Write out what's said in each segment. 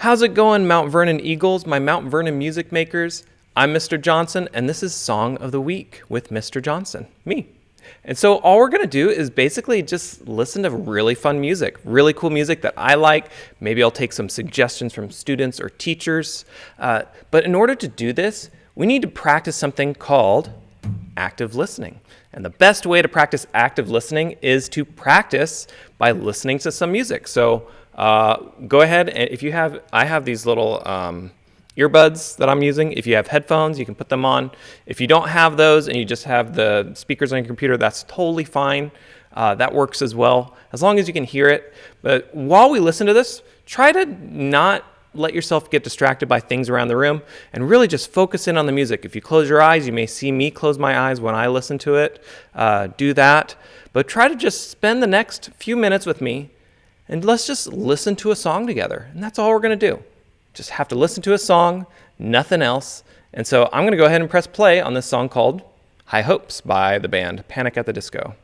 How's it going, Mount Vernon Eagles, my Mount Vernon music makers? I'm Mr. Johnson, and this is Song of the Week with Mr. Johnson, me. And so all we're going to do is basically just listen to really fun music, really cool music that I like. Maybe I'll take some suggestions from students or teachers. But in order to do this, we need to practice something called active listening. And the best way to practice active listening is to practice by listening to some music. So go ahead, and if you have, I have these little earbuds that I'm using. If you have headphones, you can put them on. If you don't have those and you just have the speakers on your computer, that's totally fine. That works as well, as long as you can hear it. But while we listen to this, try to not let yourself get distracted by things around the room and really just focus in on the music. If you close your eyes, you may see me close my eyes when I listen to it. Do that. But try to just spend the next few minutes with me and let's just listen to a song together. And that's all we're going to do. Just have to listen to a song, nothing else. And so I'm going to go ahead and press play on this song called High Hopes by the band Panic at the Disco.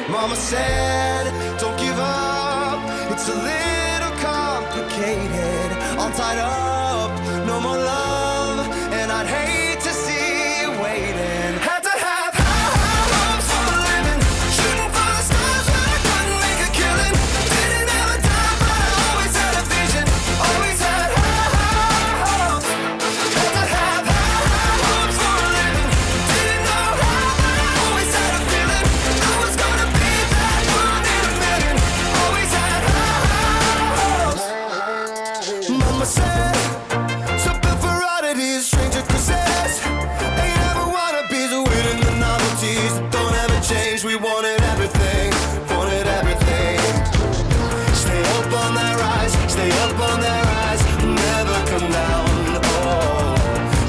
Mama said, don't give up, it's a little complicated, all tied up, no more love, and I'd hate to see you waiting. Had to have high hopes for a living, shooting for the stars when I couldn't make a killing, didn't have a dime but I always had a vision, always had high hopes. Had to have high hopes for a living, didn't know how but I always had a feeling I was gonna be that one in a million, always had high hopes. Mama said, something for oddities, stranger cruises, ain't ever wannabes, winning the novelties that don't ever change. We wanted everything, wanted everything. Stay up on that rise, stay up on that rise, never come down. Oh,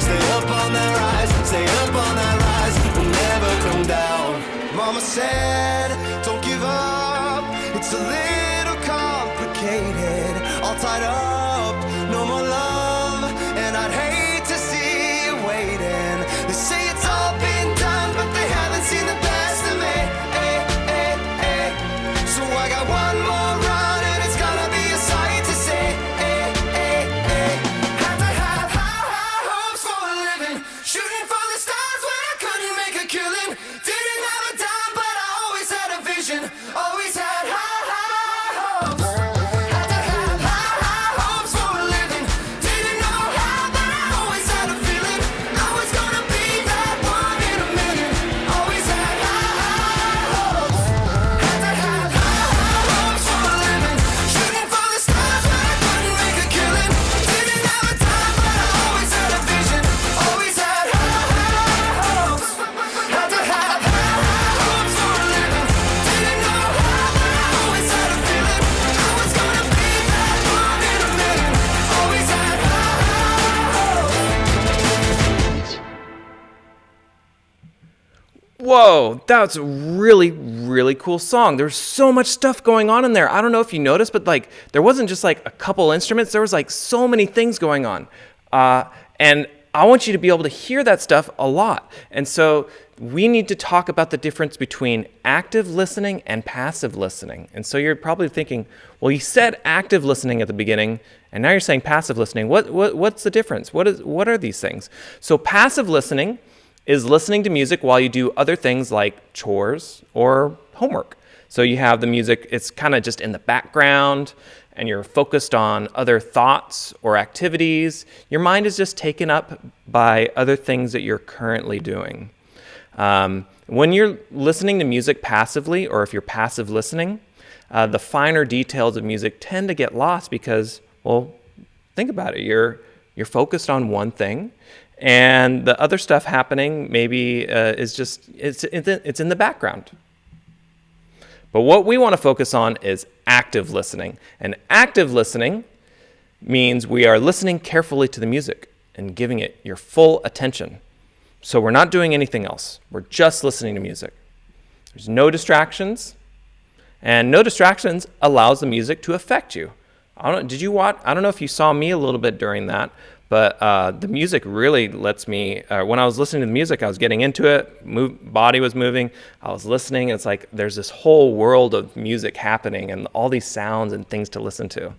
stay up on that rise, stay up on that rise, never come down. Mama said, don't give up, it's a little complicated, all tied up, no more love, and I'd hate to see you waiting. They say it's all been done, but they haven't seen the best of me. So I got one more run, and it's gonna be a sight to see. Had to have high hopes for a living, shooting for the stars when I couldn't make a killing. Didn't have a dime, but I always had a vision, always had high hopes. Had to have high hopes for a living, didn't know how, but I always had a feeling I was gonna be that one in a million, always had high hopes. Had to have high hopes for a living, shooting for the stars when I couldn't make a killing. Didn't have a dime, but I always had a vision, always had high hopes. Had to have high hopes for a living, didn't know how, but I always had a feeling I was gonna be that one in a million, always had high hopes. Whoa, that's a really, really cool song. There's so much stuff going on in there. I don't know if you noticed, but like there wasn't just like a couple instruments. There was like so many things going on. And I want you to be able to hear that stuff a lot. And so we need to talk about the difference between active listening and passive listening. And so you're probably thinking, well, you said active listening at the beginning, and now you're saying passive listening. What's the difference? What are these things? So passive listening is listening to music while you do other things like chores or homework. So you have the music, it's kind of just in the background, and you're focused on other thoughts or activities. Your mind is just taken up by other things that you're currently doing. When you're listening to music passively, or if you're passive listening, the finer details of music tend to get lost because, well, think about it. You're focused on one thing, and the other stuff happening maybe is just it's in the background. But what we want to focus on is active listening. And active listening means we are listening carefully to the music and giving it your full attention. So we're not doing anything else. We're just listening to music. There's no distractions. And no distractions allows the music to affect you. I don't know if you saw me a little bit during that, but the music really lets me, when I was listening to the music, I was getting into it, body was moving, I was listening, and it's like there's this whole world of music happening and all these sounds and things to listen to.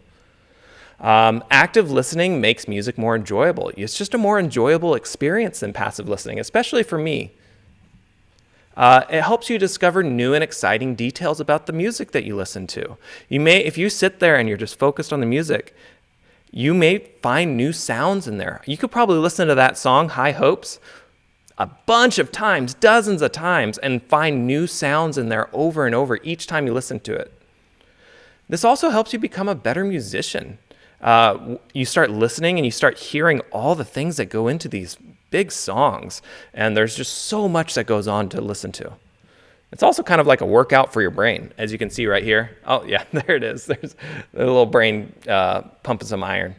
Active listening makes music more enjoyable. It's just a more enjoyable experience than passive listening, especially for me. It helps you discover new and exciting details about the music that you listen to. If you sit there and you're just focused on the music, you may find new sounds in there. You could probably listen to that song, High Hopes, a bunch of times, dozens of times, and find new sounds in there over and over each time you listen to it. This also helps you become a better musician. You start listening and you start hearing all the things that go into these big songs, and there's just so much that goes on to listen to. It's also kind of like a workout for your brain, as you can see right here. Oh yeah, there it is. There's a little brain pumping some iron.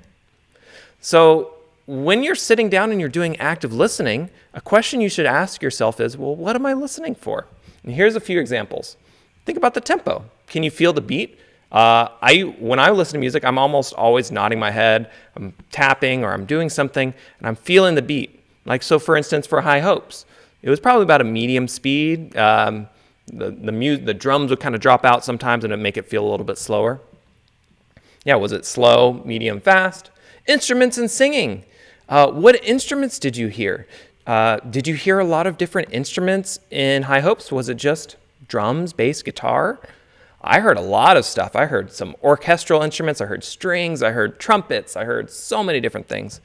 So when you're sitting down and you're doing active listening, a question you should ask yourself is, well, what am I listening for? And here's a few examples. Think about the tempo. Can you feel the beat? When I listen to music, I'm almost always nodding my head, I'm tapping, or I'm doing something, and I'm feeling the beat. Like, so for instance, for High Hopes, it was probably about a medium speed. The drums would kind of drop out sometimes and it'd make it feel a little bit slower. Yeah, was it slow, medium, fast? Instruments and singing. What instruments did you hear? Did you hear a lot of different instruments in High Hopes? Was it just drums, bass, guitar? I heard a lot of stuff. I heard some orchestral instruments. I heard strings. I heard trumpets. I heard so many different things.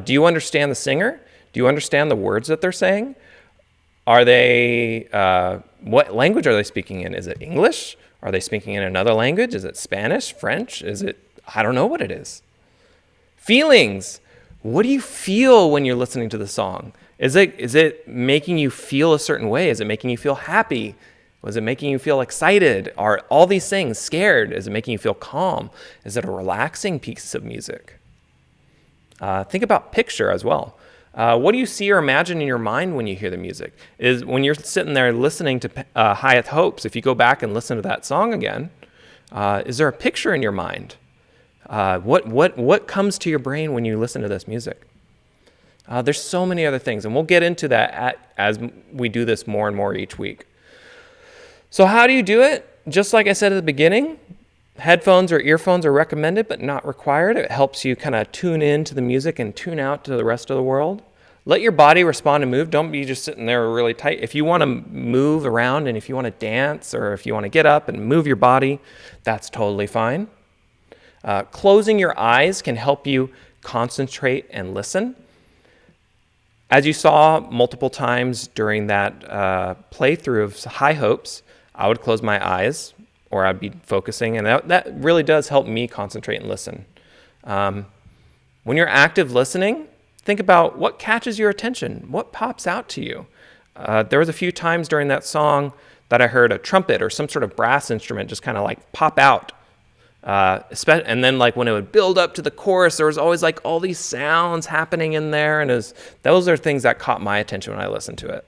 Do you understand the singer? Do you understand the words that they're saying? Are they, what language are they speaking in? Is it English? Are they speaking in another language? Is it Spanish, French? I don't know what it is. Feelings. What do you feel when you're listening to the song? Is it making you feel a certain way? Is it making you feel happy? Was it making you feel excited? Are all these things scared? Is it making you feel calm? Is it a relaxing piece of music? Think about picture as well. What do you see or imagine in your mind when you hear the music? Is when you're sitting there listening to High Hopes, if you go back and listen to that song again, is there a picture in your mind? What comes to your brain when you listen to this music? There's so many other things, and we'll get into that as we do this more and more each week. So how do you do it? Just like I said at the beginning, headphones or earphones are recommended but not required. It helps you kind of tune in to the music and tune out to the rest of the world. Let your body respond and move. Don't be just sitting there really tight. If you want to move around and if you want to dance or if you want to get up and move your body, that's totally fine. Closing your eyes can help you concentrate and listen. As you saw multiple times during that playthrough of High Hopes, I would close my eyes or I'd be focusing, and that really does help me concentrate and listen. When you're active listening, think about what catches your attention, what pops out to you. There was a few times during that song that I heard a trumpet or some sort of brass instrument just kind of like pop out. And then like when it would build up to the chorus, there was always like all these sounds happening in there, and those are things that caught my attention when I listened to it.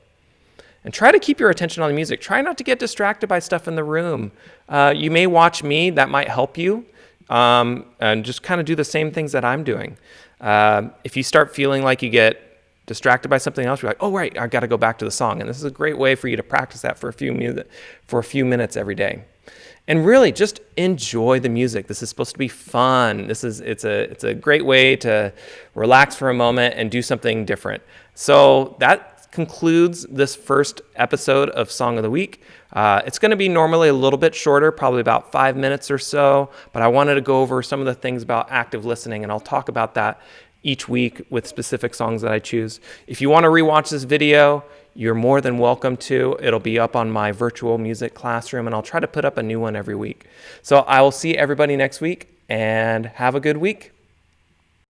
And try to keep your attention on the music. Try not to get distracted by stuff in the room. You may watch me, that might help you, and just kind of do the same things that I'm doing. If you start feeling like you get distracted by something else, you're like, oh, right, I got to go back to the song. And this is a great way for you to practice that for a few minutes every day. And really just enjoy the music. This is supposed to be fun. It's a great way to relax for a moment and do something different. So that concludes this first episode of Song of the Week. It's going to be normally a little bit shorter, probably about 5 minutes or so, but I wanted to go over some of the things about active listening, and I'll talk about that each week with specific songs that I choose. If you want to rewatch this video, you're more than welcome to. It'll be up on my virtual music classroom, and I'll try to put up a new one every week. So I will see everybody next week, and have a good week.